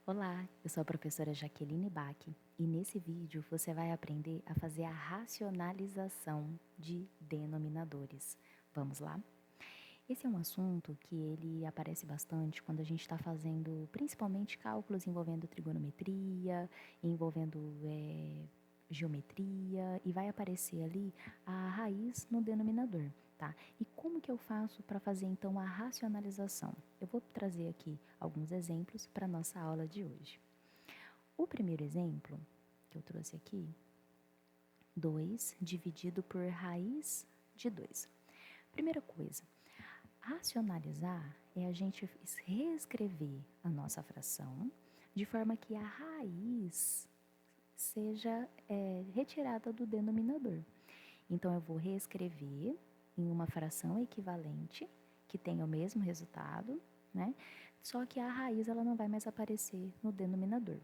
Olá, eu sou a professora Jaqueline Bach e nesse vídeo você vai aprender a fazer a racionalização de denominadores. Vamos lá? Esse é um assunto que ele aparece bastante quando a gente está fazendo principalmente cálculos envolvendo trigonometria, envolvendo geometria e vai aparecer ali a raiz no denominador, tá? E como que eu faço para fazer então a racionalização? Eu vou trazer aqui alguns exemplos para a nossa aula de hoje. O primeiro exemplo que eu trouxe aqui, 2 dividido por raiz de 2. Primeira coisa, racionalizar é a gente reescrever a nossa fração de forma que a raiz seja retirada do denominador. Então, eu vou reescrever em uma fração equivalente, que tenha o mesmo resultado, né? Só que a raiz ela não vai mais aparecer no denominador.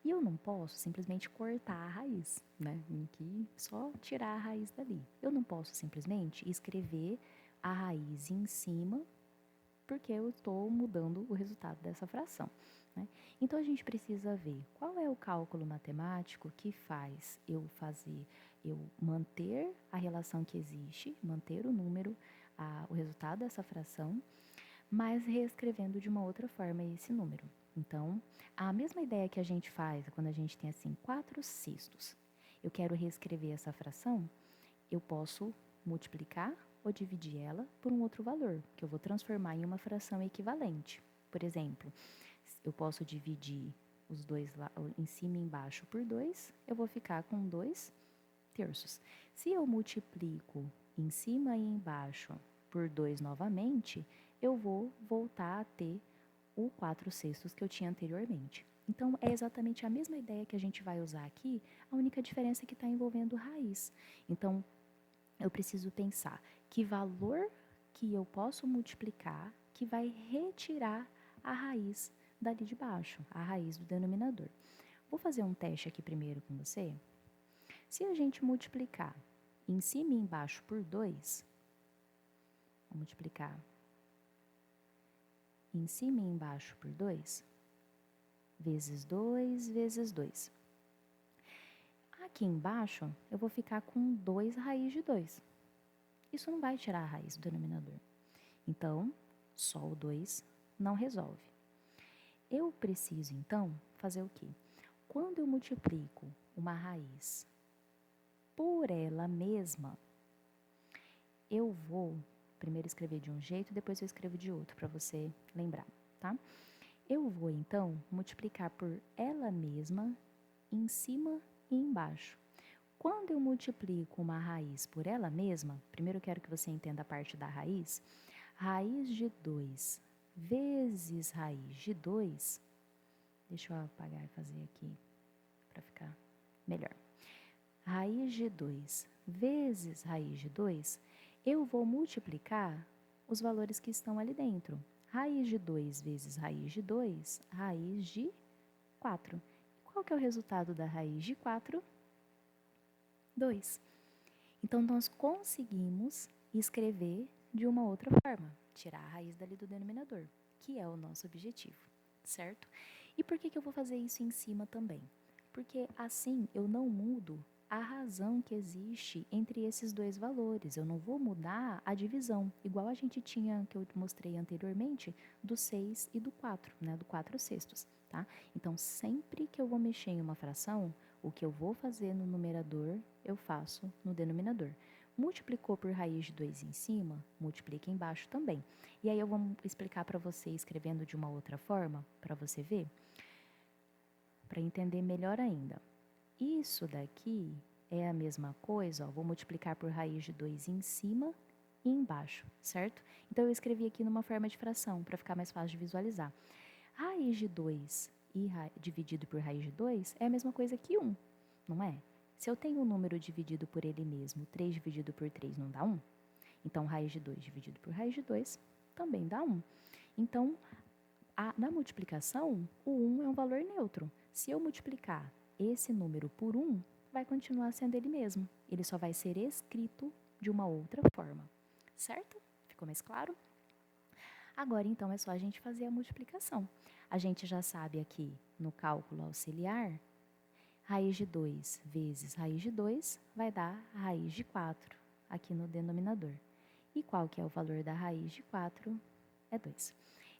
E eu não posso simplesmente cortar a raiz, né? Aqui, só tirar a raiz dali. Eu não posso simplesmente escrever a raiz em cima, porque eu estou mudando o resultado dessa fração. Né? Então, a gente precisa ver qual é o cálculo matemático que faz eu manter a relação que existe, manter o número, o resultado dessa fração, mas reescrevendo de uma outra forma esse número. Então, a mesma ideia que a gente faz quando a gente tem assim 4/6. Eu quero reescrever essa fração, eu posso multiplicar ou dividir ela por um outro valor, que eu vou transformar em uma fração equivalente. Por exemplo, eu posso dividir os dois lá, em cima e embaixo por 2, eu vou ficar com 2/3. Se eu multiplico em cima e embaixo por 2 novamente, eu vou voltar a ter o 4/6 que eu tinha anteriormente. Então, é exatamente a mesma ideia que a gente vai usar aqui, a única diferença é que está envolvendo raiz. Então, eu preciso pensar que valor que eu posso multiplicar que vai retirar a raiz dali de baixo, a raiz do denominador. Vou fazer um teste aqui primeiro com você. Se a gente multiplicar em cima e embaixo por 2, vou multiplicar em cima e embaixo por 2, vezes 2, vezes 2. Aqui embaixo, eu vou ficar com 2 raiz de 2. Isso não vai tirar a raiz do denominador. Então, só o 2 não resolve. Eu preciso, então, fazer o quê? Quando eu multiplico uma raiz por ela mesma, eu vou primeiro escrever de um jeito, depois eu escrevo de outro, para você lembrar, tá? Eu vou, então, multiplicar por ela mesma em cima e embaixo. Quando eu multiplico uma raiz por ela mesma, primeiro eu quero que você entenda a parte da raiz. Raiz de 2 vezes raiz de 2, deixa eu apagar e fazer aqui para ficar melhor. Raiz de 2 vezes raiz de 2, eu vou multiplicar os valores que estão ali dentro. Raiz de 2 vezes raiz de 2, raiz de 4. Qual que é o resultado da raiz de 4? 2. Então, nós conseguimos escrever de uma outra forma, tirar a raiz dali do denominador, que é o nosso objetivo, certo? E por que eu vou fazer isso em cima também? Porque assim eu não mudo a razão que existe entre esses dois valores. Eu não vou mudar a divisão, igual a gente tinha, que eu mostrei anteriormente, do 6 e do 4, né? Do 4/6, tá? Então, sempre que eu vou mexer em uma fração, o que eu vou fazer no numerador, eu faço no denominador. Multiplicou por raiz de 2 em cima, multiplica embaixo também. E aí eu vou explicar para você escrevendo de uma outra forma, para você ver, para entender melhor ainda. Isso daqui é a mesma coisa, ó, vou multiplicar por raiz de 2 em cima e embaixo, certo? Então, eu escrevi aqui numa forma de fração, para ficar mais fácil de visualizar. Raiz de 2 dividido por raiz de 2 é a mesma coisa que 1, não é? Se eu tenho um número dividido por ele mesmo, 3 dividido por 3 não dá 1? Então, raiz de 2 dividido por raiz de 2 também dá 1. Então, na multiplicação, o 1 é um valor neutro. Se eu multiplicar esse número por 1, vai continuar sendo ele mesmo. Ele só vai ser escrito de uma outra forma. Certo? Ficou mais claro? Agora, então, é só a gente fazer a multiplicação. A gente já sabe aqui, no cálculo auxiliar, raiz de 2 vezes raiz de 2 vai dar raiz de 4 aqui no denominador. E qual que é o valor da raiz de 4? É 2.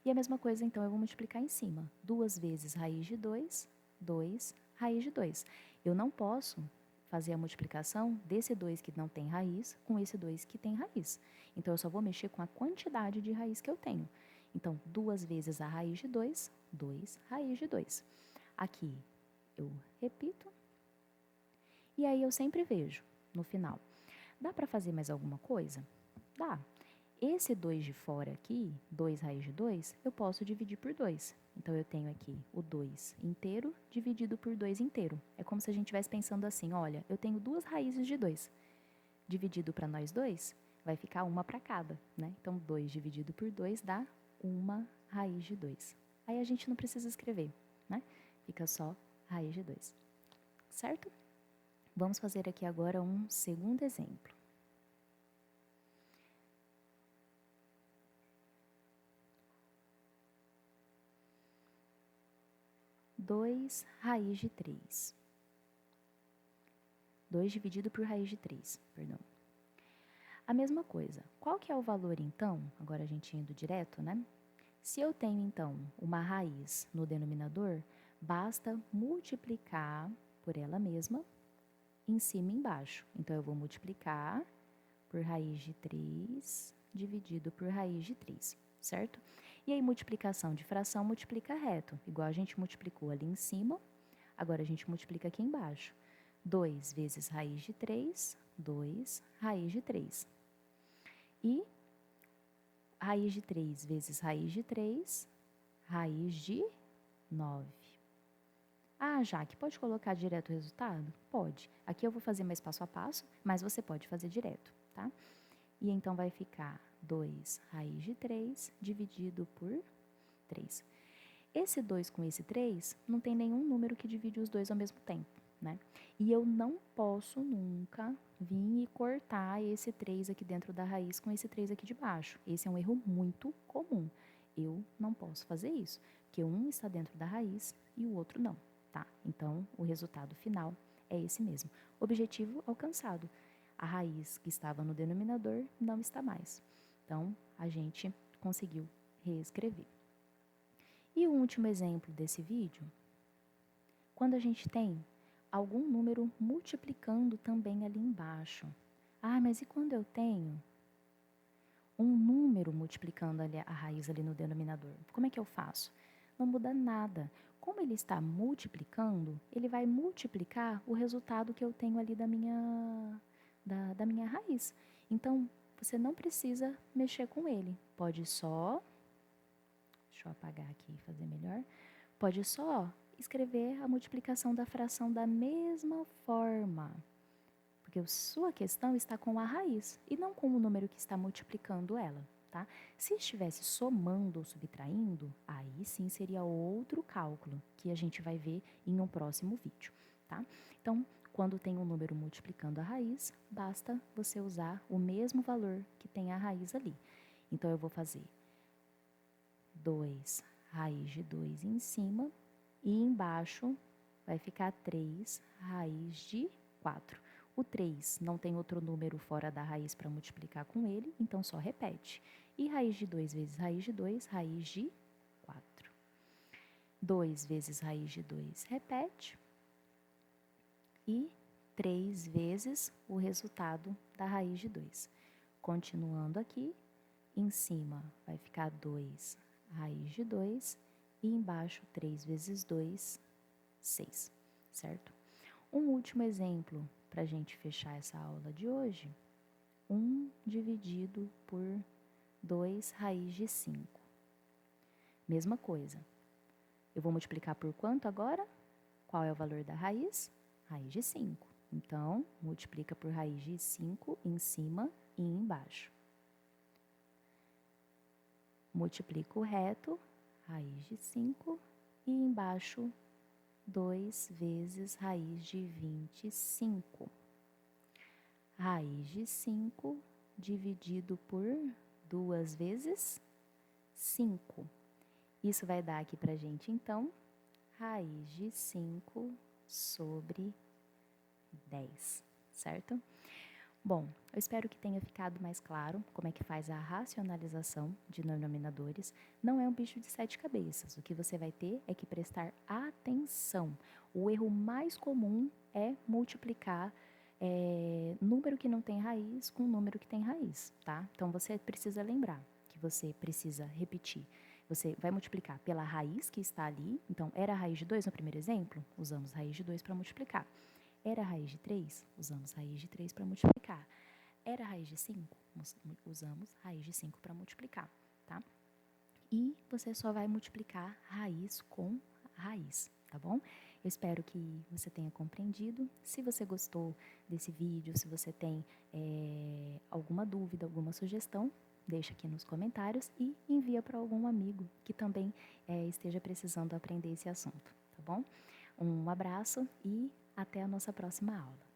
E a mesma coisa, então, eu vou multiplicar em cima. 2 vezes raiz de 2, 2, raiz de 2. Eu não posso fazer a multiplicação desse 2 que não tem raiz com esse 2 que tem raiz. Então, eu só vou mexer com a quantidade de raiz que eu tenho. Então, 2 vezes a raiz de 2, 2 raiz de 2. Aqui eu repito. E aí eu sempre vejo no final. Dá para fazer mais alguma coisa? Dá. Esse 2 de fora aqui, 2 raiz de 2, eu posso dividir por 2. Então, eu tenho aqui o 2 inteiro dividido por 2 inteiro. É como se a gente estivesse pensando assim, olha, eu tenho 2 raízes de 2. Dividido para nós dois, vai ficar uma para cada, né? Então, 2 dividido por 2 dá 1 raiz de 2. Aí a gente não precisa escrever, né? Fica só raiz de 2, certo? Vamos fazer aqui agora um segundo exemplo. 2 raiz de 3. 2 dividido por raiz de 3, perdão. A mesma coisa. Qual que é o valor, então? Agora a gente indo direto, né? Se eu tenho, então, uma raiz no denominador, basta multiplicar por ela mesma em cima e embaixo. Então, eu vou multiplicar por raiz de 3 dividido por raiz de 3, certo? E aí, multiplicação de fração multiplica reto, igual a gente multiplicou ali em cima, agora a gente multiplica aqui embaixo. 2 vezes raiz de 3, 2 raiz de 3. E raiz de 3 vezes raiz de 3, raiz de 9. Ah, Jaque, pode colocar direto o resultado? Pode. Aqui eu vou fazer mais passo a passo, mas você pode fazer direto, tá? E então vai ficar 2 raiz de 3 dividido por 3. Esse 2 com esse 3 não tem nenhum número que divide os dois ao mesmo tempo, né? E eu não posso nunca vir e cortar esse 3 aqui dentro da raiz com esse 3 aqui de baixo. Esse é um erro muito comum. Eu não posso fazer isso, porque um está dentro da raiz e o outro não, tá? Então, o resultado final é esse mesmo. Objetivo alcançado. A raiz que estava no denominador não está mais. Então, a gente conseguiu reescrever. E o último exemplo desse vídeo, quando a gente tem algum número multiplicando também ali embaixo. Ah, mas e quando eu tenho um número multiplicando ali a raiz ali no denominador? Como é que eu faço? Não muda nada. Como ele está multiplicando, ele vai multiplicar o resultado que eu tenho ali da minha raiz. Então, você não precisa mexer com ele. Pode só... Deixa eu apagar aqui e fazer melhor. Pode só escrever a multiplicação da fração da mesma forma. Porque a sua questão está com a raiz e não com o número que está multiplicando ela, tá? Se estivesse somando ou subtraindo, aí sim seria outro cálculo que a gente vai ver em um próximo vídeo, tá? Então, quando tem um número multiplicando a raiz, basta você usar o mesmo valor que tem a raiz ali. Então, eu vou fazer 2 raiz de 2 em cima e embaixo vai ficar 3 raiz de 4. O 3 não tem outro número fora da raiz para multiplicar com ele, então só repete. E raiz de 2 vezes raiz de 2, raiz de 4. 2 vezes raiz de 2, repete. E 3 vezes o resultado da raiz de 2. Continuando aqui, em cima vai ficar 2 raiz de 2 e embaixo 3 vezes 2, 6, certo? Um último exemplo para a gente fechar essa aula de hoje. 1 dividido por 2 raiz de 5. Mesma coisa. Eu vou multiplicar por quanto agora? Qual é o valor da raiz? Raiz de 5. Então, multiplica por raiz de 5 em cima e embaixo. Multiplico o reto, raiz de 5, e embaixo 2 vezes raiz de 25. Raiz de 5 dividido por 2 vezes 5. Isso vai dar aqui pra gente, então, raiz de 5 sobre 10, certo? Bom, eu espero que tenha ficado mais claro como é que faz a racionalização de denominadores. Não é um bicho de 7 cabeças. O que você vai ter é que prestar atenção. O erro mais comum é multiplicar número que não tem raiz com número que tem raiz, tá? Então, você precisa lembrar que você precisa repetir. Você vai multiplicar pela raiz que está ali. Então, era a raiz de 2 no primeiro exemplo? Usamos raiz de 2 para multiplicar. Era a raiz de 3? Usamos raiz de 3 para multiplicar. Era a raiz de 5? Usamos raiz de 5 para multiplicar, tá? E você só vai multiplicar raiz com raiz, tá bom? Eu espero que você tenha compreendido. Se você gostou desse vídeo, se você tem alguma dúvida, alguma sugestão, deixa aqui nos comentários e envia para algum amigo que também esteja precisando aprender esse assunto, tá bom? Um abraço e até a nossa próxima aula.